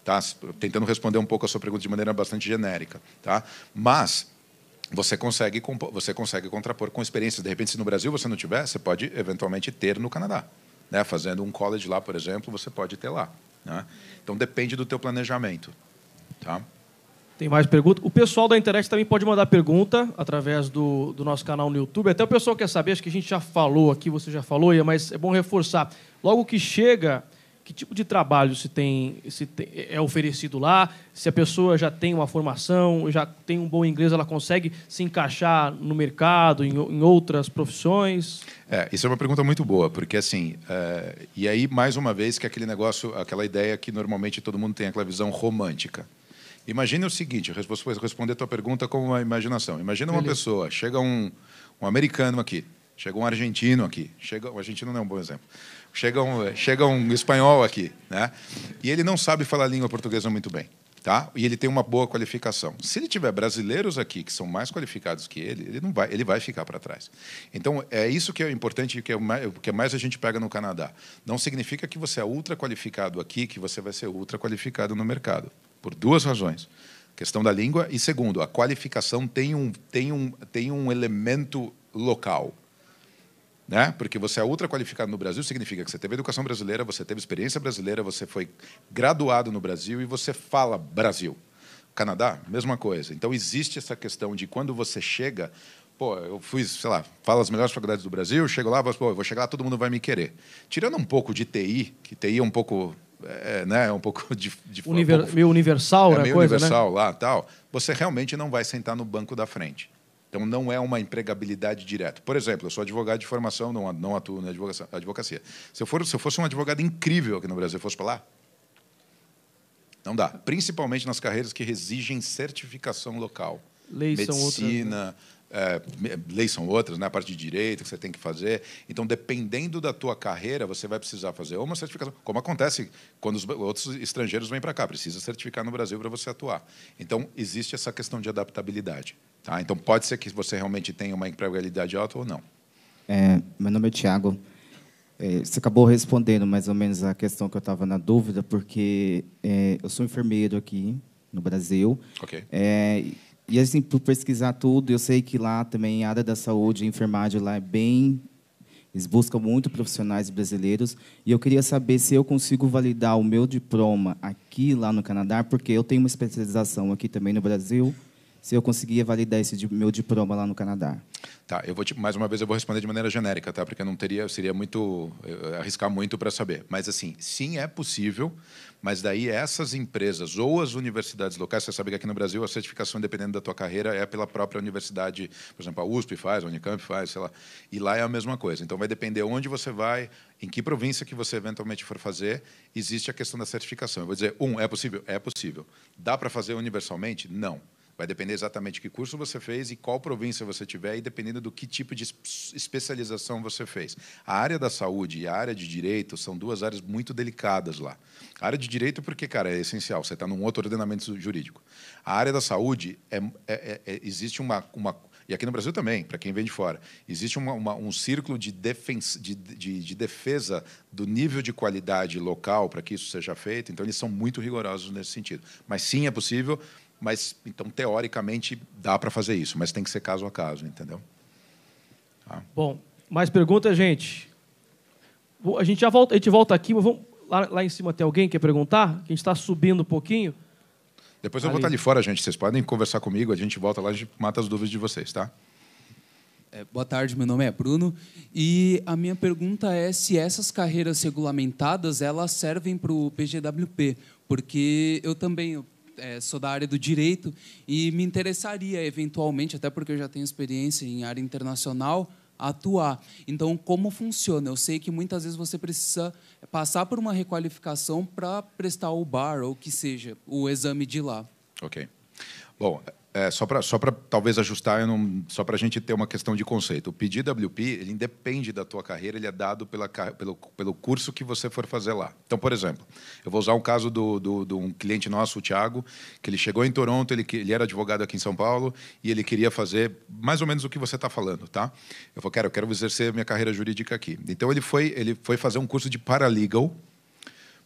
B: Tá? Tentando responder um pouco a sua pergunta de maneira bastante genérica. Tá? Mas você consegue contrapor com experiências. De repente, se no Brasil você não tiver, você pode eventualmente ter no Canadá. Né? Fazendo um college lá, por exemplo, você pode ter lá. Né? Então, depende do teu planejamento. Tá?
A: Tem mais perguntas? O pessoal da internet também pode mandar pergunta através do nosso canal no YouTube. Até o pessoal quer saber, acho que a gente já falou aqui, você já falou, mas é bom reforçar. Logo que chega, que tipo de trabalho é oferecido lá? Se a pessoa já tem uma formação, já tem um bom inglês, ela consegue se encaixar no mercado, em outras profissões?
B: Isso é uma pergunta muito boa, porque assim, e aí, mais uma vez, que aquele negócio, aquela ideia que normalmente todo mundo tem, aquela visão romântica. Imagine o seguinte, eu vou responder a tua pergunta com uma imaginação. Imagina uma pessoa, chega um americano aqui, chega um argentino aqui, o argentino não é um bom exemplo, chega um espanhol aqui, né? E ele não sabe falar a língua portuguesa muito bem, tá? E ele tem uma boa qualificação. Se ele tiver brasileiros aqui que são mais qualificados que ele vai ficar para trás. Então, é isso que é importante e que mais a gente pega no Canadá. Não significa que você é ultra qualificado aqui, que você vai ser ultra qualificado no mercado. Por 2 razões. Questão da língua e, segundo, a qualificação tem um elemento local. Né? Porque você é ultra qualificado no Brasil, significa que você teve educação brasileira, você teve experiência brasileira, você foi graduado no Brasil e você fala Brasil. Canadá, mesma coisa. Então, existe essa questão de quando você chega... Pô, eu fui, sei lá, falo as melhores faculdades do Brasil, chego lá, eu vou chegar lá, todo mundo vai me querer. Tirando um pouco de TI, que TI é um pouco... né, um pouco de
A: meio universal, né?
B: Meio
A: coisa,
B: universal,
A: né?
B: lá, tal. Você realmente não vai sentar no banco da frente. Então, não é uma empregabilidade direta. Por exemplo, eu sou advogado de formação, não atuo na advocacia. Se eu fosse um advogado incrível aqui no Brasil, eu fosse para lá, não dá. Principalmente nas carreiras que exigem certificação local.
A: Leis são outras,
B: medicina,
A: né?
B: leis são outras, né? A parte de direito que você tem que fazer. Então, dependendo da tua carreira, você vai precisar fazer uma certificação, como acontece quando os outros estrangeiros vêm para cá, precisa certificar no Brasil para você atuar. Então, existe essa questão de adaptabilidade. Tá? Então, pode ser que você realmente tenha uma empregabilidade alta ou não.
F: Meu nome é Tiago. Você acabou respondendo mais ou menos a questão que eu estava na dúvida, porque eu sou enfermeiro aqui no Brasil.
B: Ok.
F: E, assim, por pesquisar tudo, eu sei que lá também a área da saúde, a enfermagem lá é bem... Eles buscam muito profissionais brasileiros. E eu queria saber se eu consigo validar o meu diploma aqui, lá no Canadá, porque eu tenho uma especialização aqui também no Brasil, se eu conseguia validar esse meu diploma lá no Canadá.
B: Tá, mais uma vez eu vou responder de maneira genérica, tá? Porque não seria muito arriscar muito para saber. Mas assim, sim, é possível, mas daí essas empresas ou as universidades locais, você sabe que aqui no Brasil a certificação, dependendo da tua carreira, é pela própria universidade, por exemplo, a USP faz, a Unicamp faz, sei lá. E lá é a mesma coisa. Então vai depender onde você vai, em que província que você eventualmente for fazer, existe a questão da certificação. Eu vou dizer, é possível? É possível. Dá para fazer universalmente? Não. Vai depender exatamente de que curso você fez e qual província você tiver, e dependendo do que tipo de especialização você fez. A área da saúde e a área de direito são duas áreas muito delicadas lá. A área de direito, porque, cara, é essencial, você está num outro ordenamento jurídico. A área da saúde, existe uma... E aqui no Brasil também, para quem vem de fora, existe um círculo de defesa do nível de qualidade local para que isso seja feito, então eles são muito rigorosos nesse sentido. Mas sim, é possível. Mas, então, teoricamente, dá para fazer isso, mas tem que ser caso a caso, entendeu? Tá.
A: Bom, mais perguntas, gente? A gente volta aqui, mas vamos, lá em cima tem alguém que quer perguntar? A gente está subindo um pouquinho.
B: Depois eu vou estar ali fora, gente. Vocês podem conversar comigo, a gente volta lá, a gente mata as dúvidas de vocês, tá?
G: Boa tarde, meu nome é Bruno. E a minha pergunta é se essas carreiras regulamentadas elas servem para o PGWP, porque eu também... sou da área do direito e me interessaria, eventualmente, até porque eu já tenho experiência em área internacional, atuar. Então, como funciona? Eu sei que muitas vezes você precisa passar por uma requalificação para prestar o bar, ou o que seja, o exame de lá.
B: Ok. Bom, só para talvez ajustar, só para a gente ter uma questão de conceito. O PGWP, ele independe da tua carreira, ele é dado pelo curso que você for fazer lá. Então, por exemplo, eu vou usar um caso de um cliente nosso, o Thiago, que ele chegou em Toronto, ele era advogado aqui em São Paulo e ele queria fazer mais ou menos o que você está falando, tá? Eu falei, eu quero exercer minha carreira jurídica aqui. Então, ele foi fazer um curso de paralegal,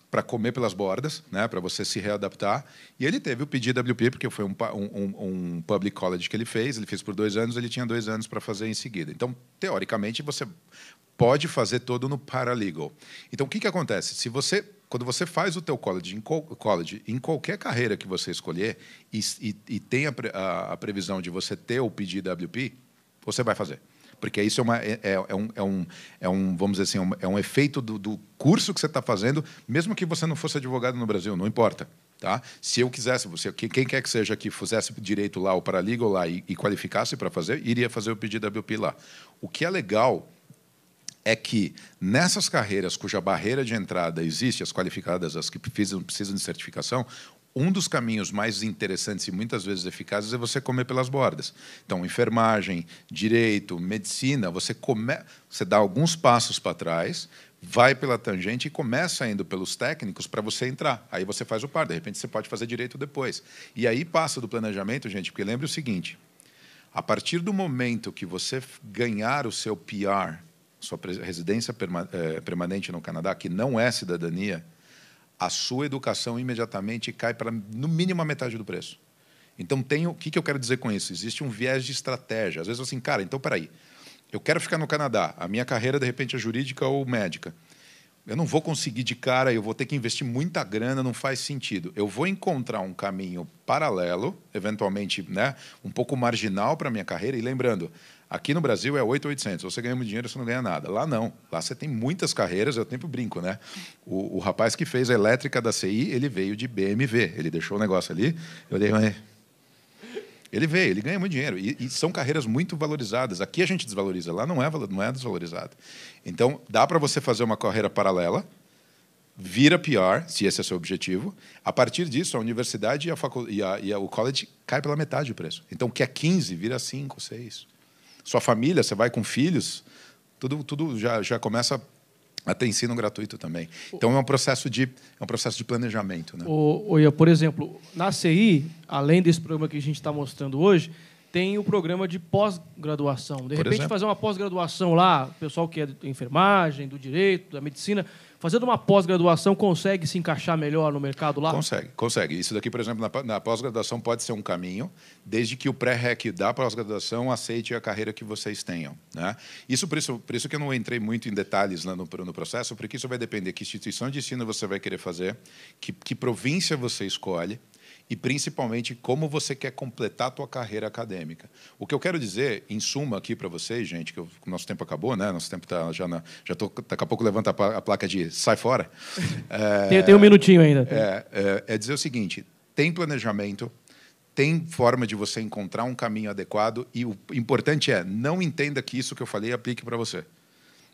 B: para comer pelas bordas, né, para você se readaptar. E ele teve o PGWP, porque foi um public college que ele fez por 2 anos, ele tinha 2 anos para fazer em seguida. Então, teoricamente, você pode fazer todo no paralegal. Então, o que acontece? Quando você faz o teu college em qualquer carreira que você escolher e tem a previsão de você ter o PGWP, você vai fazer. Porque isso vamos dizer assim, é um efeito do curso que você está fazendo, mesmo que você não fosse advogado no Brasil, não importa. Tá? Se eu quisesse, quem quer que seja que fizesse direito lá, o paralegal lá, e qualificasse para fazer, iria fazer o PGWP lá. O que é legal é que nessas carreiras cuja barreira de entrada existe, as qualificadas, as que precisam de certificação, um dos caminhos mais interessantes e muitas vezes eficazes é você comer pelas bordas. Então, enfermagem, direito, medicina, você dá alguns passos para trás, vai pela tangente e começa indo pelos técnicos para você entrar. Aí você faz o par, de repente você pode fazer direito depois. E aí passa do planejamento, gente, porque lembre o seguinte, a partir do momento que você ganhar o seu PR, sua residência permanente no Canadá, que não é cidadania, a sua educação imediatamente cai para, no mínimo, a metade do preço. Então, o que eu quero dizer com isso? Existe um viés de estratégia. Às vezes, assim, cara, então, peraí, eu quero ficar no Canadá, a minha carreira, de repente, é jurídica ou médica. Eu não vou conseguir de cara, eu vou ter que investir muita grana, não faz sentido. Eu vou encontrar um caminho paralelo, eventualmente, né, um pouco marginal para a minha carreira, e lembrando, aqui no Brasil é 8.800, você ganha muito dinheiro, você não ganha nada. Lá não, lá você tem muitas carreiras, eu sempre brinco, né? O rapaz que fez a elétrica da CI, ele veio de BMW, ele deixou o negócio ali, eu olhei, ele veio, ele ganha muito dinheiro, e são carreiras muito valorizadas. Aqui a gente desvaloriza, lá não é desvalorizado. Então, dá para você fazer uma carreira paralela, vira PR, se esse é o seu objetivo. A partir disso, a universidade e o college cai pela metade do preço. Então, o que é 15 vira 5, 6. sua família, você vai com filhos, tudo já começa a ter ensino gratuito também. Então é um processo de planejamento, né?
A: Ian, por exemplo, na CI, além desse programa que a gente está mostrando hoje, tem o programa de pós-graduação. De repente, fazer uma pós-graduação lá, o pessoal que é de enfermagem, do direito, da medicina, fazendo uma pós-graduação, consegue se encaixar melhor no mercado lá?
B: Consegue. Isso daqui, por exemplo, na pós-graduação pode ser um caminho, desde que o pré-req da pós-graduação aceite a carreira que vocês tenham, né? Por isso que eu não entrei muito em detalhes lá no processo, porque isso vai depender que instituição de ensino você vai querer fazer, que província você escolhe, e, principalmente, como você quer completar a tua carreira acadêmica. O que eu quero dizer, em suma, aqui para vocês, gente, que o nosso tempo acabou, né? Nosso tempo está já tô, daqui a pouco levanta a placa de sai fora.
A: Tem um minutinho ainda.
B: É dizer o seguinte, tem planejamento, tem forma de você encontrar um caminho adequado, e o importante é, não entenda que isso que eu falei aplique para você.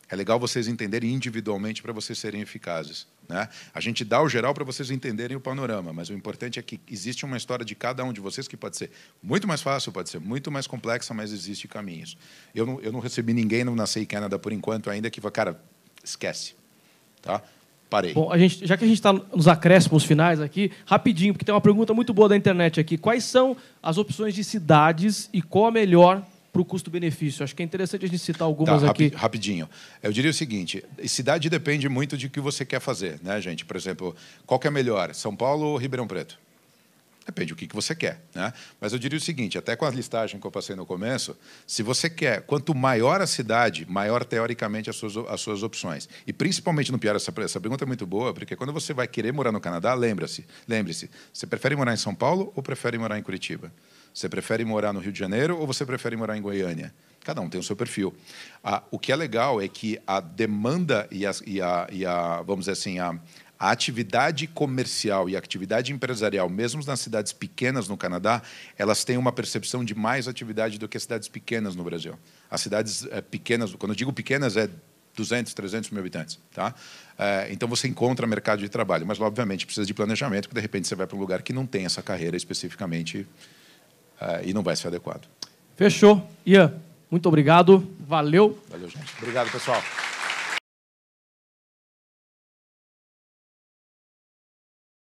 B: É legal vocês entenderem individualmente para vocês serem eficazes, né? A gente dá o geral para vocês entenderem o panorama, mas o importante é que existe uma história de cada um de vocês que pode ser muito mais fácil, pode ser muito mais complexa, mas existem caminhos. Eu não recebi ninguém no Nascer Canada por enquanto ainda que fala, cara, esquece, tá? Parei.
A: Bom, já que a gente está nos acréscimos finais aqui, rapidinho, porque tem uma pergunta muito boa da internet aqui. Quais são as opções de cidades e qual a melhor para o custo-benefício? Acho que é interessante a gente citar algumas aqui.
B: Rapidinho. Eu diria o seguinte, cidade depende muito de que você quer fazer, né, gente? Por exemplo, qual que é melhor, São Paulo ou Ribeirão Preto? Depende do que você quer, né? Mas eu diria o seguinte, até com a listagem que eu passei no começo, se você quer, quanto maior a cidade, maior, teoricamente, as suas opções. E, principalmente no pior, essa pergunta é muito boa, porque quando você vai querer morar no Canadá, lembre-se, você prefere morar em São Paulo ou prefere morar em Curitiba? Você prefere morar no Rio de Janeiro ou você prefere morar em Goiânia? Cada um tem o seu perfil. O que é legal é que a demanda vamos dizer assim, a atividade comercial e a atividade empresarial, mesmo nas cidades pequenas no Canadá, elas têm uma percepção de mais atividade do que as cidades pequenas no Brasil. As cidades pequenas, quando eu digo pequenas, é 200, 300 mil habitantes, tá? Então você encontra mercado de trabalho, mas obviamente precisa de planejamento, porque de repente você vai para um lugar que não tem essa carreira especificamente e não vai ser adequado.
A: Fechou. Ian, muito obrigado. Valeu.
B: Valeu, gente. Obrigado, pessoal.